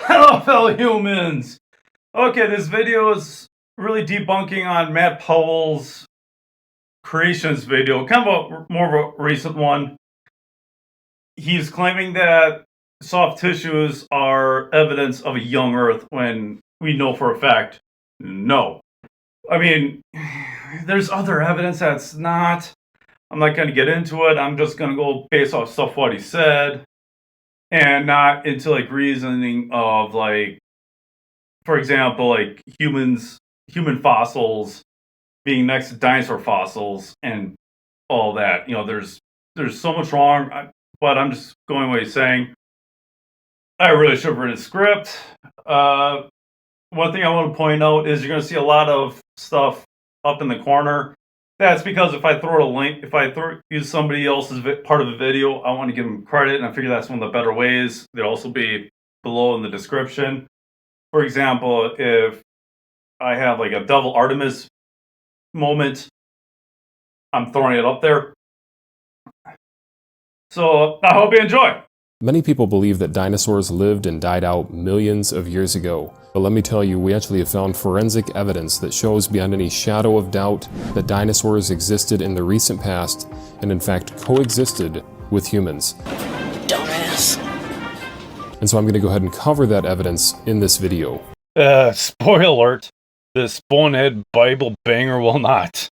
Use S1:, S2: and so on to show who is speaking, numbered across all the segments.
S1: Hello, fellow humans! Okay, this video is really debunking on Matt Powell's creations video, kind of more of a recent one. He's claiming that soft tissues are evidence of a young Earth when we know for a fact, no. I mean, there's other evidence that's not. I'm not going to get into it. I'm just going to go based off stuff what he said and not into like reasoning of like, for example, like human fossils being next to dinosaur fossils and all that. You know, there's so much wrong, but I'm just going what he's saying. I really should have written a script. One thing I want to point out is you're going to see a lot of stuff up in the corner. That's because if I throw a link, use somebody else's part of the video, I want to give them credit, and I figure that's one of the better ways. They'll also be below in the description. For example, if I have like a Devil Artemis moment, I'm throwing it up there. So I hope you enjoy.
S2: Many people believe that dinosaurs lived and died out millions of years ago. But let me tell you, we actually have found forensic evidence that shows beyond any shadow of doubt that dinosaurs existed in the recent past and in fact coexisted with humans.
S3: Dumbass.
S2: And so I'm going to go ahead and cover that evidence in this video.
S1: Spoiler alert, this bonehead Bible banger will not.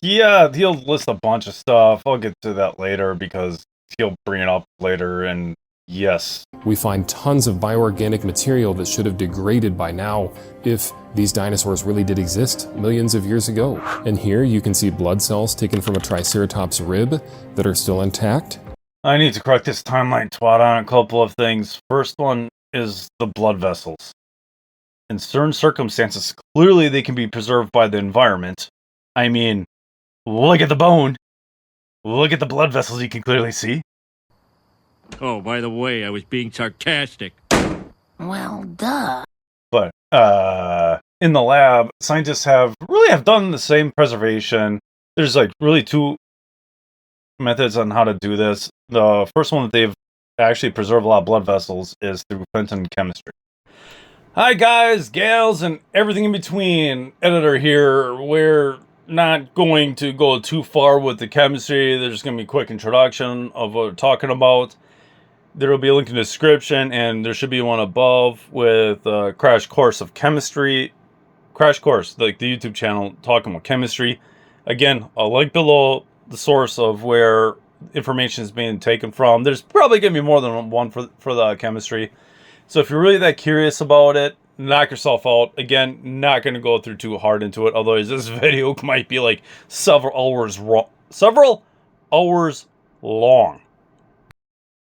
S1: Yeah, he'll list a bunch of stuff. I'll get to that later because he'll bring it up later, and yes.
S2: We find tons of bioorganic material that should have degraded by now if these dinosaurs really did exist millions of years ago. And here you can see blood cells taken from a Triceratops rib that are still intact.
S1: I need to correct this timeline twat on a couple of things. First one is the blood vessels. In certain circumstances, clearly they can be preserved by the environment. I mean, look at the bone. Look at the blood vessels you can clearly see.
S4: Oh, by the way, I was being sarcastic.
S3: Well, duh.
S1: But, in the lab, scientists have done the same preservation. There's like really two methods on how to do this. The first one that they've actually preserved a lot of blood vessels is through Fenton chemistry. Hi guys, gals, and everything in between. Editor here. We're not going to go too far with the chemistry. There's going to be a quick introduction of what we're talking about. There will be a link in the description, and there should be one above with a crash course of chemistry. Crash course, like the YouTube channel talking about chemistry. Again, a link below the source of where information is being taken from. There's probably going to be more than one for the chemistry. So if you're really that curious about it, knock yourself out. Again, not going to go through too hard into it. Otherwise, this video might be like several hours long.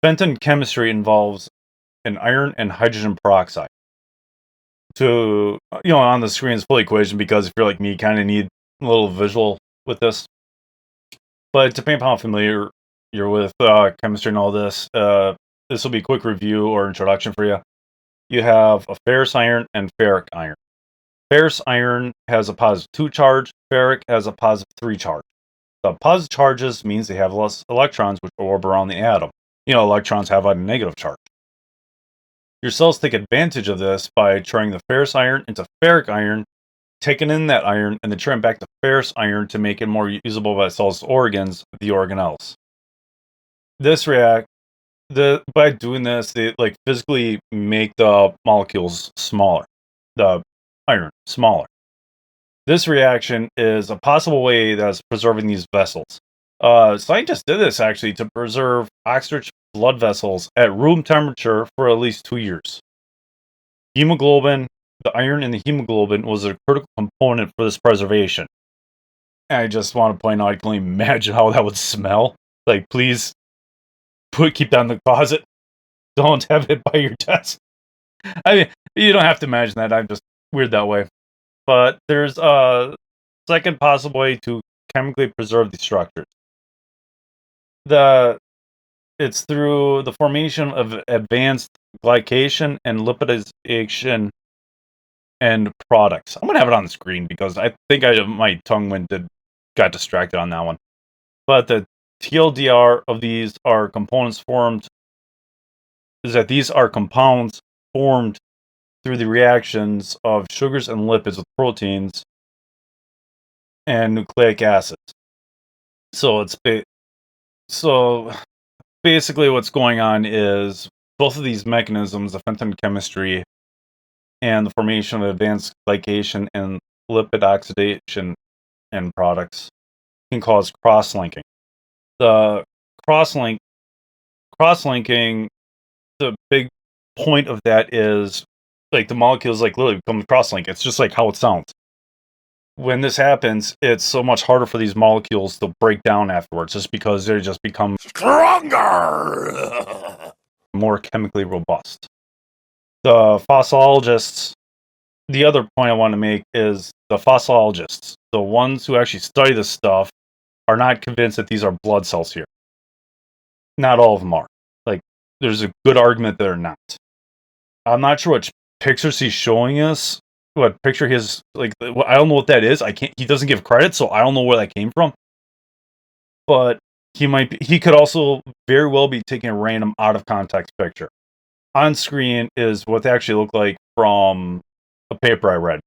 S1: Fenton chemistry involves an iron and hydrogen peroxide. To, on the screen is full equation because if you're like me, you kind of need a little visual with this. But depending upon how familiar you're with chemistry and all this, this will be a quick review or introduction for you. You have a ferrous iron and ferric iron. Ferrous iron has a positive 2 charge, ferric has a positive 3 charge. The positive charges means they have less electrons which orb around the atom. Electrons have a negative charge. Your cells take advantage of this by turning the ferrous iron into ferric iron, taking in that iron, and then turning back to ferrous iron to make it more usable by cells' organs, the organelles. By doing this, they physically make the molecules smaller, the iron smaller. This reaction is a possible way that's preserving these vessels. Scientists did this actually to preserve ox-rich blood vessels at room temperature for at least 2 years. Hemoglobin, the iron in the hemoglobin was a critical component for this preservation. I just want to point out, I can only imagine how that would smell. Please keep that in the closet. Don't have it by your desk. I mean, you don't have to imagine that. I'm just weird that way. But there's a second possible way to chemically preserve these structures. It's through the formation of advanced glycation and lipidization end products. I'm going to have it on the screen because I think my tongue got distracted on that one. But the TLDR of these are components formed is that these are compounds formed through the reactions of sugars and lipids with proteins and nucleic acids. So basically what's going on is both of these mechanisms, the Fenton chemistry and the formation of advanced glycation and lipid oxidation end products, can cause cross-linking. The cross-linking, the big point of that is like the molecules like literally become cross-linked. It's just like how it sounds. When this happens, it's so much harder for these molecules to break down afterwards, just because they just become stronger, more chemically robust. The fossologists, the other point I want to make is the fossologists, the ones who actually study this stuff, are not convinced that these are blood cells here. Not all of them are. Like, there's a good argument they're not. I'm not sure which pictures he's showing us. What picture his, like, I don't know what that is. He doesn't give credit, so I don't know where that came from. But he could also very well be taking a random out of context picture. On screen is what they actually look like from a paper I read.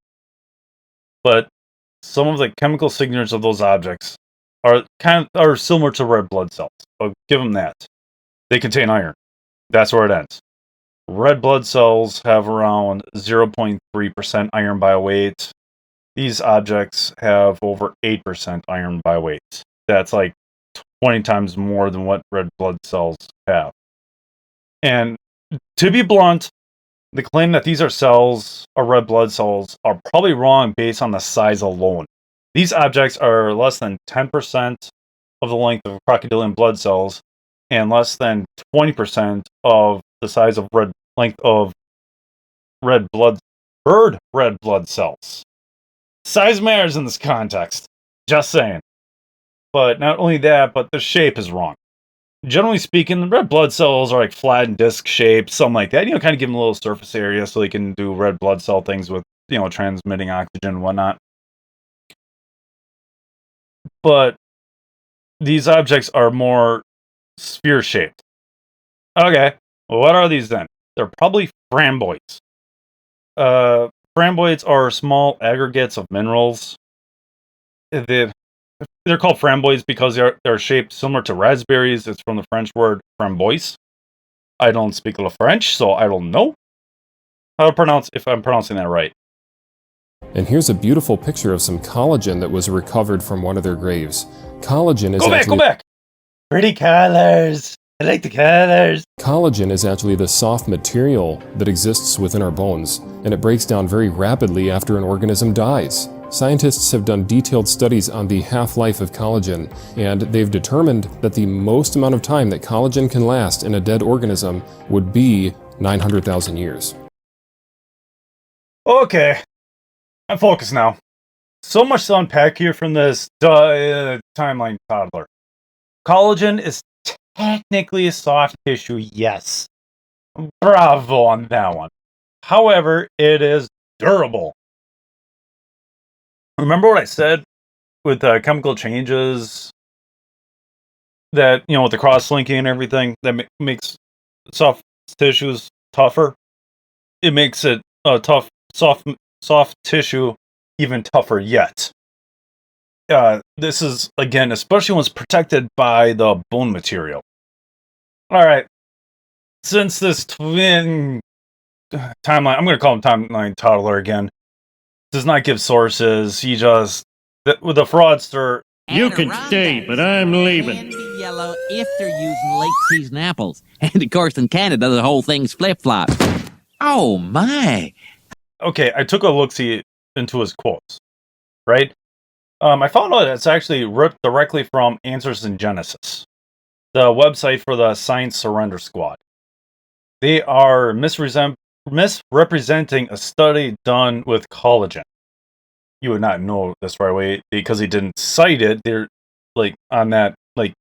S1: But some of the chemical signatures of those objects are similar to red blood cells. I'll give them that. They contain iron. That's where it ends. Red blood cells have around 0.3% iron by weight. These objects have over 8% iron by weight. That's like 20 times more than what red blood cells have. And to be blunt, the claim that these are red blood cells, are probably wrong based on the size alone. These objects are less than 10% of the length of crocodilian blood cells, and less than 20% of the size of bird red blood cells. Size matters in this context. Just saying. But not only that, but the shape is wrong. Generally speaking, the red blood cells are like flat and disc shaped, something like that. Kind of give them a little surface area so they can do red blood cell things with, transmitting oxygen and whatnot. But these objects are more sphere shaped. Okay, well, what are these then? They're probably framboids. Framboids are small aggregates of minerals. They're called framboids because they're shaped similar to raspberries. It's from the French word framboise. I don't speak the French, so I don't know how to pronounce, if I'm pronouncing that right.
S2: And here's a beautiful picture of some collagen that was recovered from one of their graves. Collagen is
S1: Go back! Pretty colors! I like the colors!
S2: Collagen is actually the soft material that exists within our bones, and it breaks down very rapidly after an organism dies. Scientists have done detailed studies on the half-life of collagen, and they've determined that the most amount of time that collagen can last in a dead organism would be 900,000 years.
S1: Okay, I'm focused now. So much to unpack here from this timeline toddler. Collagen is technically a soft tissue, yes. Bravo on that one. However, it is durable. Remember what I said with chemical changes that, with the cross-linking and everything, that makes soft tissues tougher? It makes it soft tissue even tougher yet. This is, again, especially when it's protected by the bone material. Alright. Since this twin timeline, I'm going to call him timeline toddler again, does not give sources, he just, with the fraudster.
S4: You can stay, but I'm leaving.
S5: And the yellow if they're using late season apples. And of course in Canada the whole thing's flip-flop. Oh my.
S1: Okay, I took a look-see into his quotes, right? I found out it's actually ripped directly from Answers in Genesis, the website for the Science Surrender Squad. They are misrepresenting a study done with collagen. You would not know this right away because they didn't cite it. They're like on that, like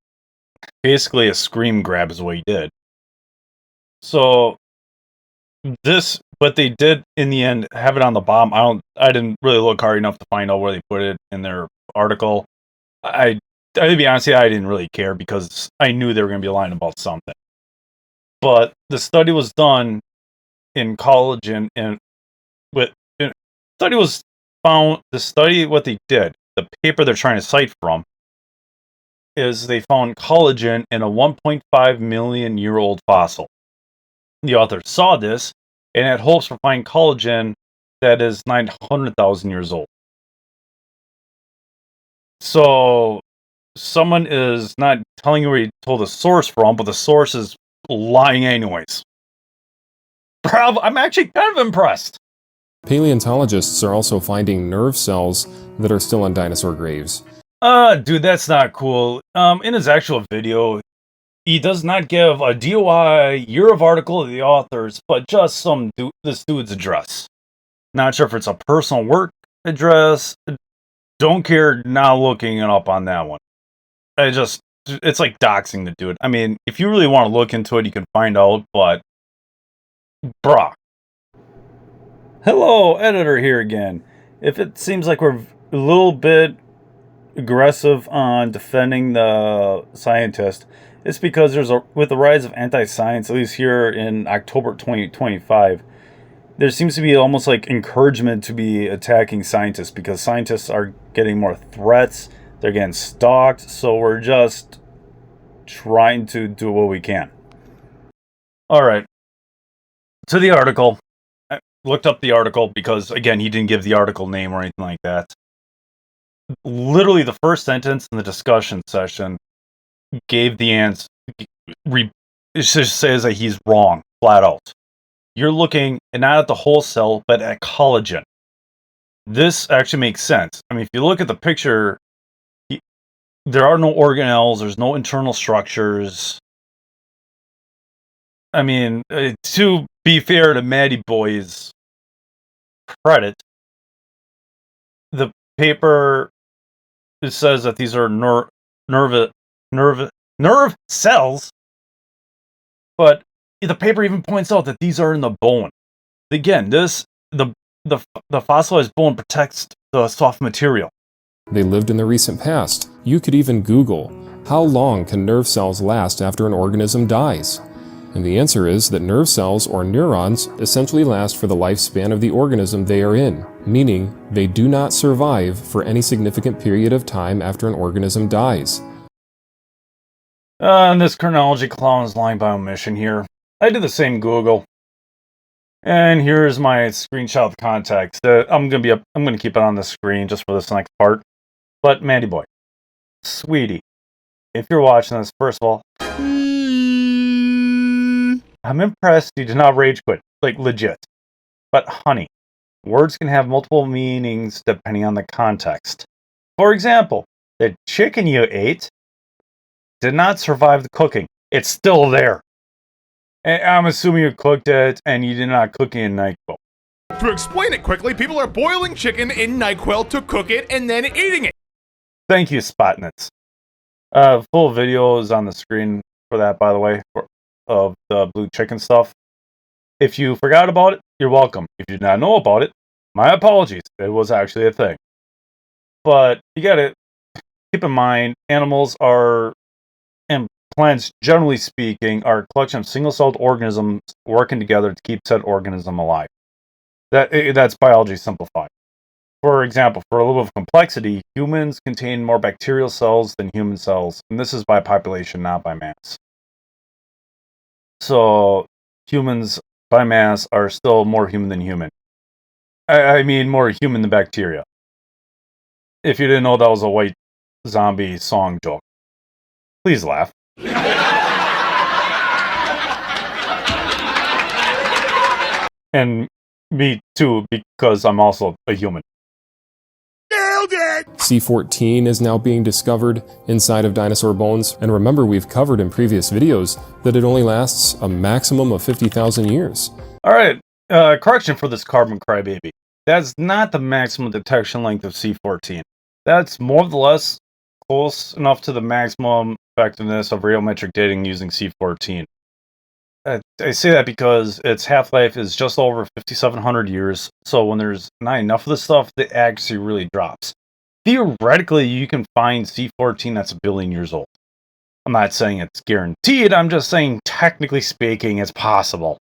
S1: basically a screen grab is what he did. So but they did in the end have it on the bottom. I didn't really look hard enough to find out where they put it in their article. To be honest, I didn't really care because I knew they were going to be lying about something. But the study was done in collagen, and with study was found. The study, what they did, the paper they're trying to cite from, is they found collagen in a 1.5 million year old fossil. The author saw this and had hopes for finding collagen that is 900,000 years old. So someone is not telling you where he told the source from, but the source is lying anyways. I'm actually kind of impressed.
S2: Paleontologists are also finding nerve cells that are still on dinosaur graves.
S1: Dude, that's not cool. In his actual video, he does not give a DOI, year of article of the authors, but just this dude's address. Not sure if it's a personal work address. Don't care, not looking it up on that one. It's like doxing the dude. I mean, if you really want to look into it, you can find out, but bruh. Hello, editor here again. If it seems like we're a little bit aggressive on defending the scientist, it's because with the rise of anti-science, at least here in October 2025, there seems to be almost like encouragement to be attacking scientists because scientists are getting more threats, they're getting stalked, so we're just trying to do what we can. Alright, to the article. I looked up the article because, again, he didn't give the article name or anything like that. Literally the first sentence in the discussion session gave the answer. It just says that he's wrong, flat out. You're looking not at the whole cell, but at collagen. This actually makes sense. I mean, if you look at the picture, there are no organelles, there's no internal structures. I mean, to be fair to Matty Boy's credit, the paper, it says that these are nerve cells, but the paper even points out that these are in the bone. Again, the fossilized bone protects the soft material.
S2: They lived in the recent past. You could even Google, how long can nerve cells last after an organism dies? And the answer is that nerve cells, or neurons, essentially last for the lifespan of the organism they are in, meaning they do not survive for any significant period of time after an organism dies.
S1: And this chronology clown is lying by omission here. I did the same Google. And here's my screenshot of the context. I'm gonna keep it on the screen just for this next part. But Mandy Boy, sweetie, if you're watching this, first of all, I'm impressed you did not rage quit, like legit. But honey, words can have multiple meanings depending on the context. For example, the chicken you ate did not survive the cooking. It's still there. And I'm assuming you cooked it and you did not cook it in NyQuil.
S6: To explain it quickly, people are boiling chicken in NyQuil to cook it and then eating it.
S1: Thank you, Spotnitz. Full video is on the screen for that, by the way, of the blue chicken stuff. If you forgot about it, you're welcome. If you did not know about it, my apologies. It was actually a thing. But you gotta keep in mind, animals are, and plants, generally speaking, are a collection of single-celled organisms working together to keep said organism alive. That's biology simplified. For example, for a little bit of complexity, humans contain more bacterial cells than human cells, and this is by population, not by mass. So, humans by mass are still more human than human. I mean, more human than bacteria. If you didn't know that was a white zombie song joke, please laugh. And me too, because I'm also a human.
S6: Nailed it!
S2: C14 is now being discovered inside of dinosaur bones, and remember we've covered in previous videos that it only lasts a maximum of 50,000 years.
S1: Alright, correction for this carbon crybaby. That's not the maximum detection length of C14. That's more or less close enough to the maximum effectiveness of radiometric dating using C14. I say that because its half-life is just over 5,700 years, so when there's not enough of this stuff, the accuracy really drops. Theoretically, you can find C14 that's a billion years old. I'm not saying it's guaranteed, I'm just saying, technically speaking, it's possible.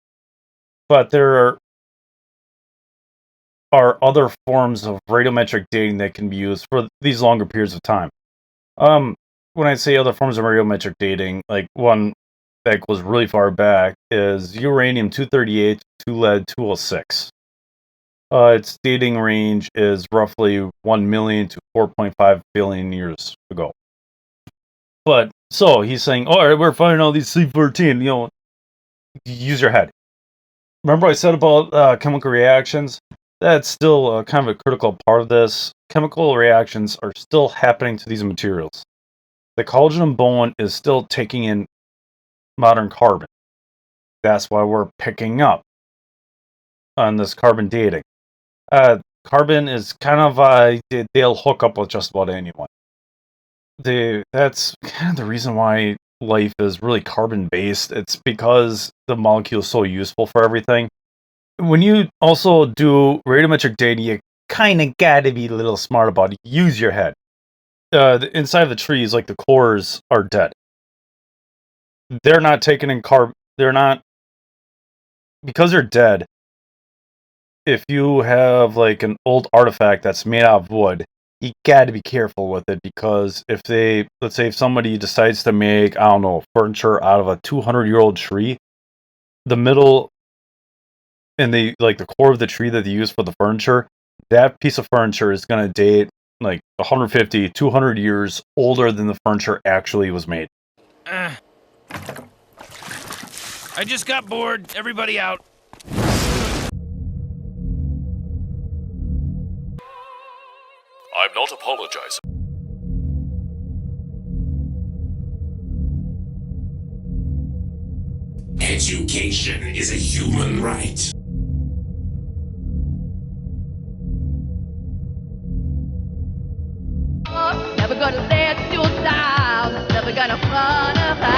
S1: but there are other forms of radiometric dating that can be used for these longer periods of time. When I say other forms of radiometric dating, like one that goes really far back is uranium-238 to lead-206. Its dating range is roughly 1 million to 4.5 billion years ago. But, so, he's saying, alright, we're finding all these C-14, use your head. Remember I said about chemical reactions? That's still kind of a critical part of this. Chemical reactions are still happening to these materials. The collagen and bone is still taking in modern carbon. That's why we're picking up on this carbon dating. Carbon is kind of, they'll hook up with just about anyone. That's kind of the reason why life is really carbon-based. It's because the molecule is so useful for everything. When you also do radiometric dating, you kind of gotta be a little smart about it. Use your head. Inside of the trees, like the cores, are dead. They're not taking in carbon. They're not, because they're dead. If you have like an old artifact that's made out of wood, you gotta be careful with it, because if let's say if somebody decides to make, I don't know, furniture out of a 200-year-old tree, the middle and the core of the tree that they use for the furniture, that piece of furniture is going to date like 150, 200 years older than the furniture actually was made.
S7: I just got bored. Everybody out.
S8: I'm not apologizing. Education is a human right.
S9: Never gonna let you down, never gonna run away.